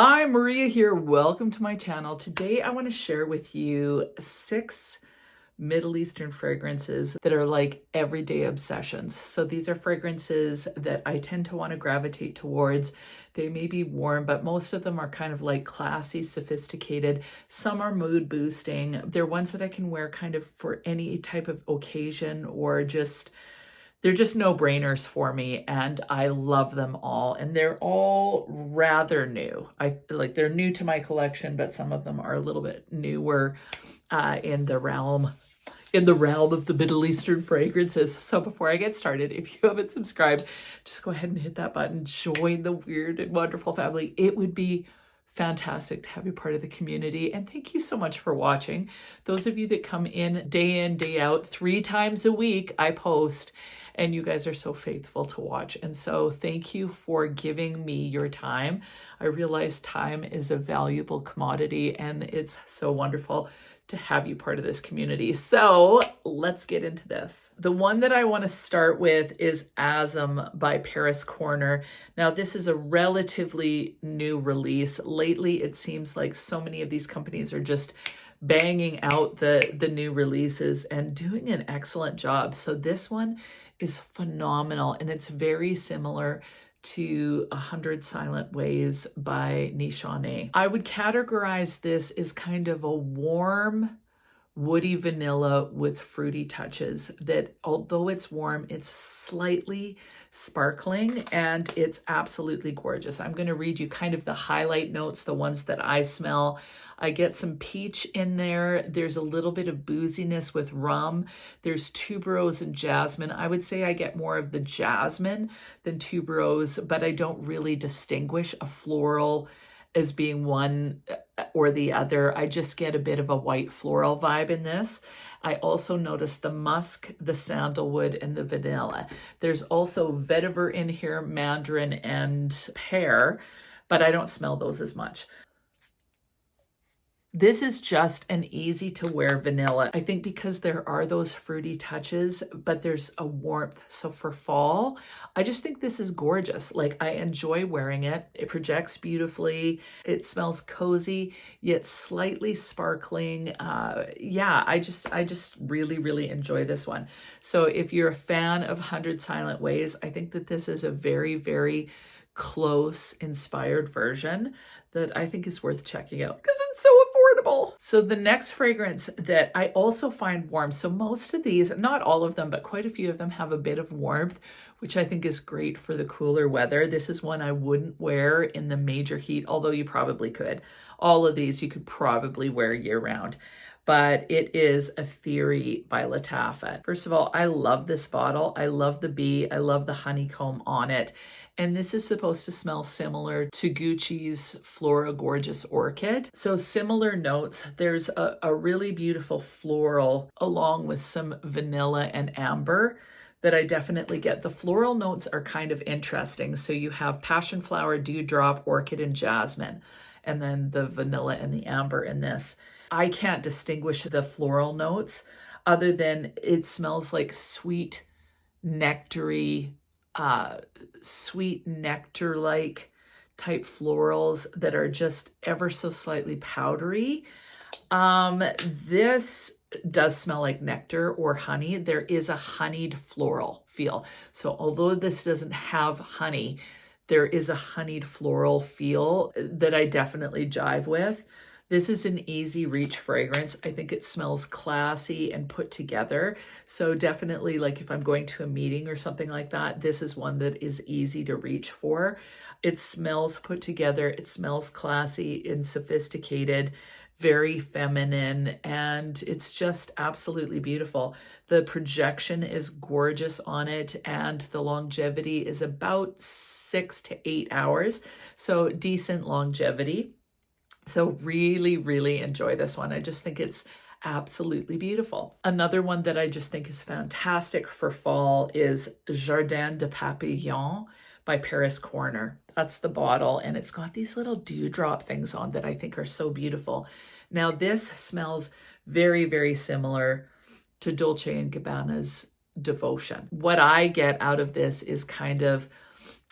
Hi, Maria here. Welcome to my channel. Today I want to share with you 6 Middle Eastern fragrances that are like everyday obsessions. So these are fragrances that I tend to want to gravitate towards. They may be warm, but most of them are kind of like classy, sophisticated. Some are mood boosting. They're ones that I can wear kind of for any type of occasion or they're just no-brainers for me, and I love them all. And they're all rather new. They're new to my collection, but some of them are a little bit newer in the realm of the Middle Eastern fragrances. So before I get started, if you haven't subscribed, just go ahead and hit that button. Join the weird and wonderful family. It would be fantastic to have you part of the community. And thank you so much for watching. Those of you that come in, day out, 3 times a week, I post, and you guys are so faithful to watch. And so thank you for giving me your time. I realize time is a valuable commodity, and it's so wonderful to have you part of this community. So let's get into this. The one that I want to start with is Azam by Paris Corner. Now, this is a relatively new release. Lately, it seems like so many of these companies are just banging out the new releases and doing an excellent job. So this one is phenomenal, and it's very similar to 100 Silent Ways by Nishane. I would categorize this as kind of a warm, woody vanilla with fruity touches that, although it's warm, it's slightly sparkling, and it's absolutely gorgeous. I'm going to read you kind of the highlight notes, the ones that I smell. I get some peach in there. There's a little bit of booziness with rum. There's tuberose and jasmine. I would say I get more of the jasmine than tuberose, but I don't really distinguish a floral as being one or the other. I just get a bit of a white floral vibe in this. I also notice the musk, the sandalwood, and the vanilla. There's also vetiver in here, mandarin, and pear, but I don't smell those as much. This is just an easy to wear vanilla. I think because there are those fruity touches, but there's a warmth. So for fall, I just think this is gorgeous. Like, I enjoy wearing it. It projects beautifully. It smells cozy, yet slightly sparkling. Yeah, I just really, really enjoy this one. So if you're a fan of 100 Silent Ways, I think that this is a very, very close inspired version that I think is worth checking out because it's so affordable. So the next fragrance that I also find warm, so most of these, not all of them, but quite a few of them have a bit of warmth, which I think is great for the cooler weather. This is one I wouldn't wear in the major heat, although you probably could. All of these you could probably wear year round. But it is a Theory by Lattafa. First of all, I love this bottle. I love the bee. I love the honeycomb on it. And this is supposed to smell similar to Gucci's Flora Gorgeous Orchid. So similar notes. There's a really beautiful floral along with some vanilla and amber that I definitely get. The floral notes are kind of interesting. So you have passion flower, dewdrop, orchid, and jasmine, and then the vanilla and the amber in this. I can't distinguish the floral notes other than it smells like sweet nectar-like type florals that are just ever so slightly powdery. This does smell like nectar or honey. There is a honeyed floral feel. So although this doesn't have honey, there is a honeyed floral feel that I definitely jive with. This is an easy reach fragrance. I think it smells classy and put together. So definitely, like, if I'm going to a meeting or something like that, this is one that is easy to reach for. It smells put together. It smells classy and sophisticated, very feminine, and it's just absolutely beautiful. The projection is gorgeous on it, and the longevity is about 6 to 8 hours. So decent longevity. So really, really enjoy this one. I just think it's absolutely beautiful. Another one that I just think is fantastic for fall is Jardin de Papillon by Paris Corner. That's the bottle, and it's got these little dewdrop things on that I think are so beautiful. Now, this smells very, very similar to Dolce & Gabbana's Devotion. What I get out of this is kind of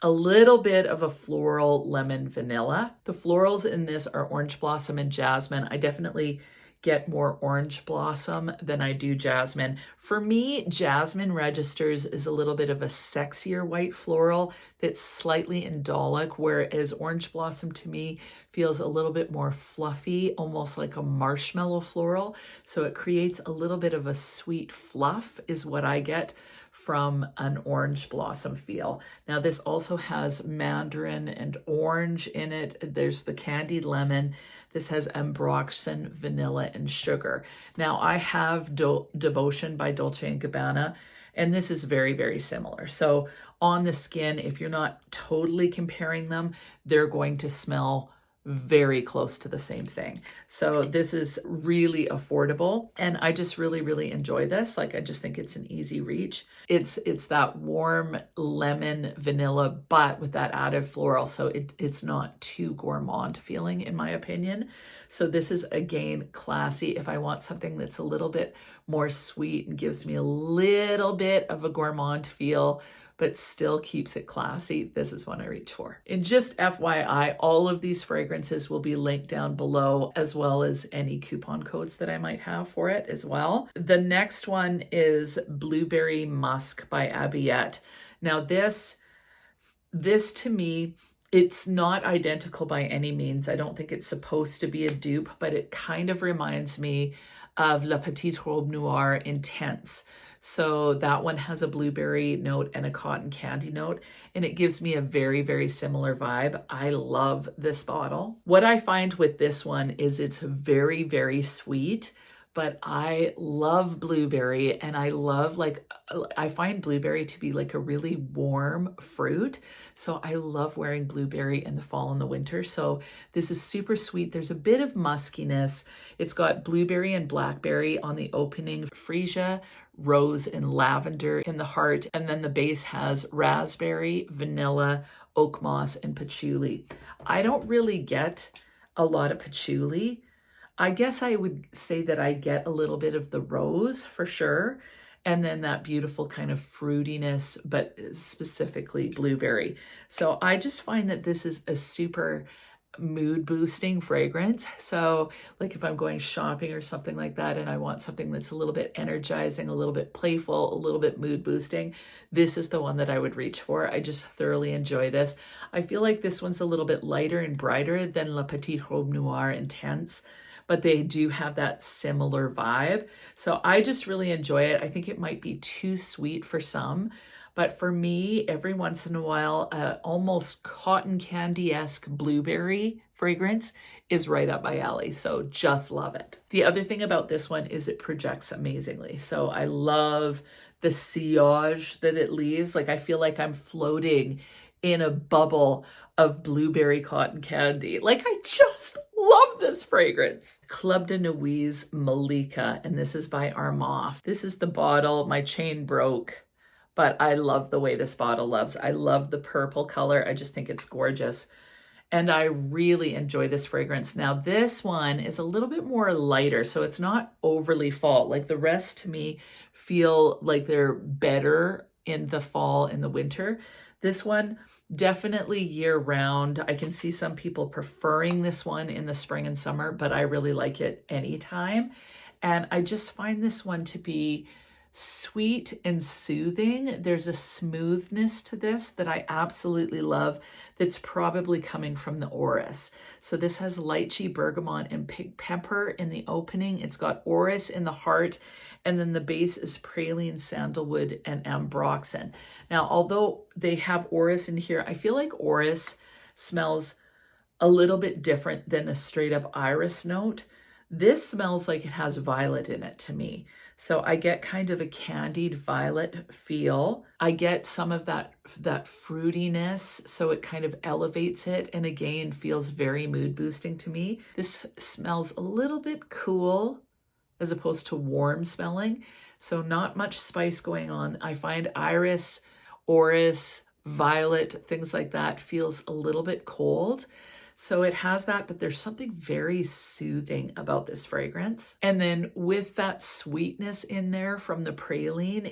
a little bit of a floral lemon vanilla. The florals in this are orange blossom and jasmine. I definitely get more orange blossom than I do jasmine. For me, jasmine registers as a little bit of a sexier white floral that's slightly indolic, whereas orange blossom to me feels a little bit more fluffy, almost like a marshmallow floral. So it creates a little bit of a sweet fluff is what I get from an orange blossom feel. Now this also has mandarin and orange in it. There's the candied lemon. This has ambroxan, vanilla, and sugar. Now I have Devotion by Dolce & Gabbana, and this is very, very similar. So on the skin, if you're not totally comparing them, they're going to smell very close to the same thing. So this is really affordable, and I just really, really enjoy this. Like, I just think it's an easy reach. It's that warm lemon vanilla, but with that added floral. So it's not too gourmand feeling, in my opinion. So this is, again, classy. If I want something that's a little bit more sweet and gives me a little bit of a gourmand feel, but still keeps it classy, this is what I reach for. And just FYI, all of these fragrances will be linked down below, as well as any coupon codes that I might have for it as well. The next one is Blueberry Musk by Arabiyet. Now this to me, it's not identical by any means. I don't think it's supposed to be a dupe, but it kind of reminds me of La Petite Robe Noire Intense. So that one has a blueberry note and a cotton candy note, and it gives me a very, very similar vibe. I love this bottle. What I find with this one is it's very, very sweet, but I love blueberry, and I find blueberry to be like a really warm fruit. So I love wearing blueberry in the fall and the winter. So this is super sweet. There's a bit of muskiness. It's got blueberry and blackberry on the opening, freesia, rose, and lavender in the heart. And then the base has raspberry, vanilla, oak moss, and patchouli. I don't really get a lot of patchouli. I guess I would say that I get a little bit of the rose for sure. And then that beautiful kind of fruitiness, but specifically blueberry. So I just find that this is a super mood boosting fragrance. So like if I'm going shopping or something like that, and I want something that's a little bit energizing, a little bit playful, a little bit mood boosting, this is the one that I would reach for. I just thoroughly enjoy this. I feel like this one's a little bit lighter and brighter than La Petite Robe Noire Intense, but they do have that similar vibe. So I just really enjoy it. I think it might be too sweet for some, but for me, every once in a while, almost cotton candy-esque blueberry fragrance is right up my alley. So just love it. The other thing about this one is it projects amazingly. So I love the sillage that it leaves. Like I feel like I'm floating in a bubble of blueberry cotton candy. Like I just love this fragrance. Club de Nuit's Malika, and this is by Armaf. This is the bottle. My chain broke, but I love the way this bottle looks. I love the purple color. I just think it's gorgeous. And I really enjoy this fragrance. Now this one is a little bit more lighter, so it's not overly fall. Like the rest to me feel like they're better in the fall and the winter. This one, definitely year round. I can see some people preferring this one in the spring and summer, but I really like it anytime. And I just find this one to be sweet and soothing. There's a smoothness to this that I absolutely love that's probably coming from the orris. So this has lychee, bergamot, and pink pepper in the opening. It's got orris in the heart, and then the base is praline, sandalwood, and ambroxan. Now, although they have orris in here, I feel like orris smells a little bit different than a straight up iris note. This smells like it has violet in it to me. So I get kind of a candied violet feel. I get some of that fruitiness, so it kind of elevates it, and again feels very mood boosting to me. This smells a little bit cool as opposed to warm smelling, so not much spice going on. I find iris, orris, violet, things like that feels a little bit cold. So it has that, but there's something very soothing about this fragrance. And then with that sweetness in there from the praline,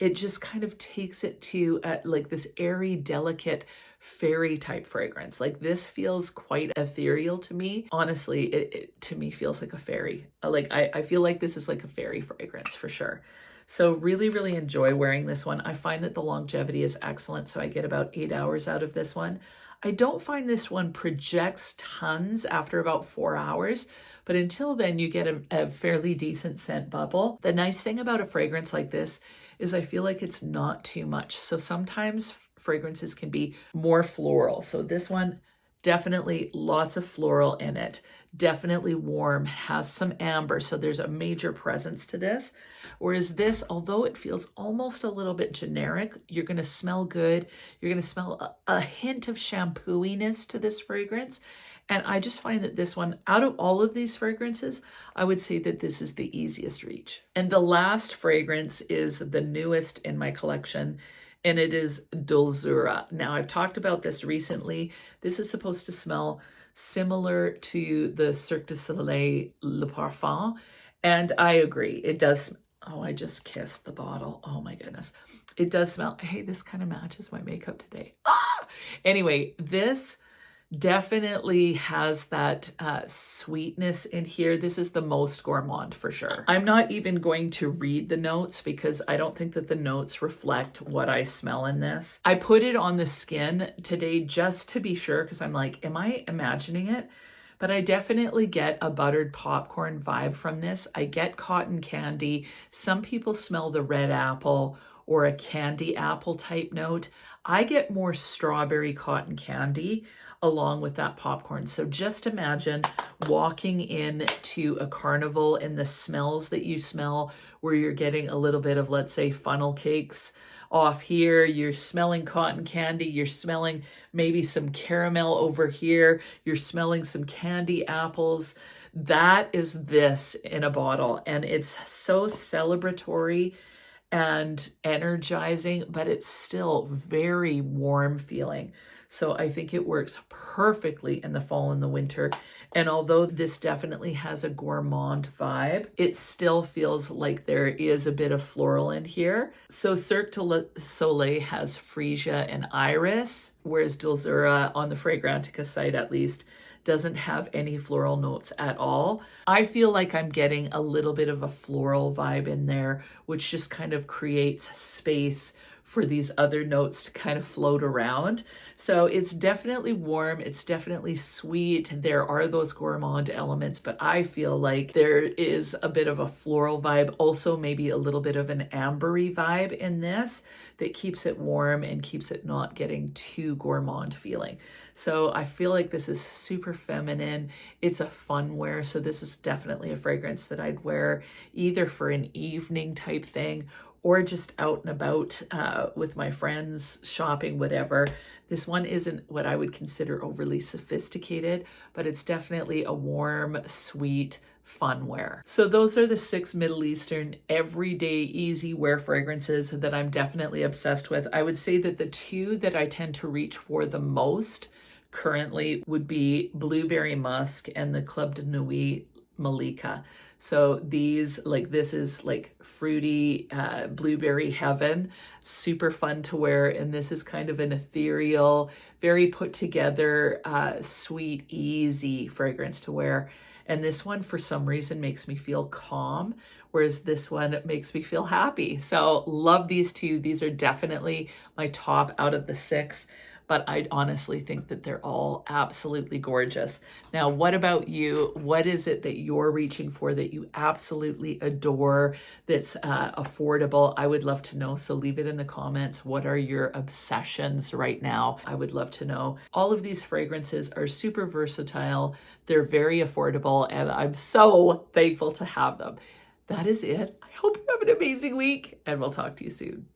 it just kind of takes it to like this airy, delicate, fairy type fragrance. Like this feels quite ethereal to me. Honestly, it to me feels like a fairy. Like I feel like this is like a fairy fragrance for sure. So really, really enjoy wearing this one. I find that the longevity is excellent. So I get about 8 hours out of this one. I don't find this one projects tons after about 4 hours, but until then you get a fairly decent scent bubble. The nice thing about a fragrance like this is I feel like it's not too much. So sometimes fragrances can be more floral. So this one, definitely lots of floral in it. Definitely warm, has some amber. So there's a major presence to this. Whereas this, although it feels almost a little bit generic, you're going to smell good. You're going to smell a hint of shampooiness to this fragrance. And I just find that this one, out of all of these fragrances, I would say that this is the easiest reach. And the last fragrance is the newest in my collection, and it is Dulzura. Now, I've talked about this recently. This is supposed to smell similar to the Cirque du Soleil Le Parfum, and I agree. It does. Oh, I just kissed the bottle. Oh my goodness. It does smell. Hey, this kind of matches my makeup today. Ah! Anyway, this definitely has that sweetness in here. This is the most gourmand for sure. I'm not even going to read the notes because I don't think that the notes reflect what I smell in this. I put it on the skin today just to be sure because I'm like, am I imagining it? But I definitely get a buttered popcorn vibe from this. I get cotton candy. Some people smell the red apple or a candy apple type note. I get more strawberry cotton candy along with that popcorn. So just imagine walking into a carnival and the smells that you smell where you're getting a little bit of, let's say, funnel cakes off here, you're smelling cotton candy, you're smelling maybe some caramel over here, you're smelling some candy apples. That is this in a bottle, and it's so celebratory and energizing, but it's still very warm feeling. So I think it works perfectly in the fall and the winter. And although this definitely has a gourmand vibe, it still feels like there is a bit of floral in here. So Cirque du Soleil has freesia and iris, whereas Dulzura, on the Fragrantica site at least, doesn't have any floral notes at all. I feel like I'm getting a little bit of a floral vibe in there, which just kind of creates space for these other notes to kind of float around. So it's definitely warm, it's definitely sweet. There are those gourmand elements, but I feel like there is a bit of a floral vibe, also maybe a little bit of an ambery vibe in this that keeps it warm and keeps it not getting too gourmand feeling. So I feel like this is super feminine. It's a fun wear. So this is definitely a fragrance that I'd wear either for an evening type thing or just out and about with my friends, shopping, whatever. This one isn't what I would consider overly sophisticated, but it's definitely a warm, sweet, fun wear. So those are the 6 Middle Eastern everyday easy wear fragrances that I'm definitely obsessed with. I would say that the 2 that I tend to reach for the most currently would be Blueberry Musk and the Club de Nuit Malika. So these, like, this is like fruity blueberry heaven, super fun to wear. And this is kind of an ethereal, very put together, sweet, easy fragrance to wear. And this one, for some reason, makes me feel calm, whereas this one makes me feel happy. So love these 2. These are definitely my top out of the 6. But I honestly think that they're all absolutely gorgeous. Now, what about you? What is it that you're reaching for that you absolutely adore, that's affordable? I would love to know, so leave it in the comments. What are your obsessions right now? I would love to know. All of these fragrances are super versatile. They're very affordable, and I'm so thankful to have them. That is it. I hope you have an amazing week, and we'll talk to you soon.